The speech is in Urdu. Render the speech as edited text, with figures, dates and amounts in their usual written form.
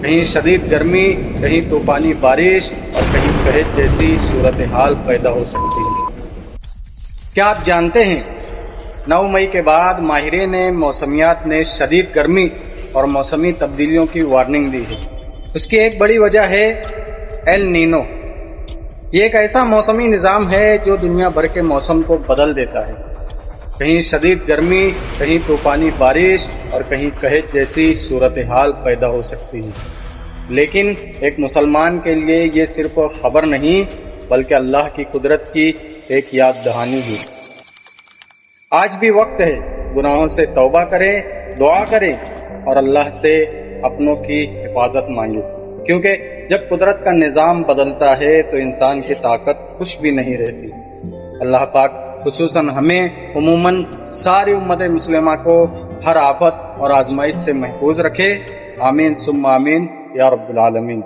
کہیں شدید گرمی، کہیں طوفانی بارش اور کہیں قحط جیسی صورتحال پیدا ہو سکتی ہے۔ کیا آپ جانتے ہیں 9 مئی کے بعد ماہرین موسمیات نے شدید گرمی اور موسمی تبدیلیوں کی وارننگ دی ہے۔ اس کی ایک بڑی وجہ ہے ایل نینو۔ یہ ایک ایسا موسمی نظام ہے جو دنیا بھر کے موسم کو بدل دیتا ہے۔ کہیں شدید گرمی، کہیں طوفانی بارش اور کہیں قحط جیسی صورتحال پیدا ہو سکتی ہے۔ لیکن ایک مسلمان کے لیے یہ صرف خبر نہیں بلکہ اللہ کی قدرت کی ایک یاد دہانی ہے۔ آج بھی وقت ہے، گناہوں سے توبہ کریں، دعا کریں اور اللہ سے اپنوں کی حفاظت مانگیں، کیونکہ جب قدرت کا نظام بدلتا ہے تو انسان کی طاقت کچھ بھی نہیں رہتی۔ اللہ پاک خصوصاً ہمیں عموماً ساری امت مسلمہ کو ہر آفت اور آزمائش سے محفوظ رکھے۔ آمین ثم آمین یا رب العالمین۔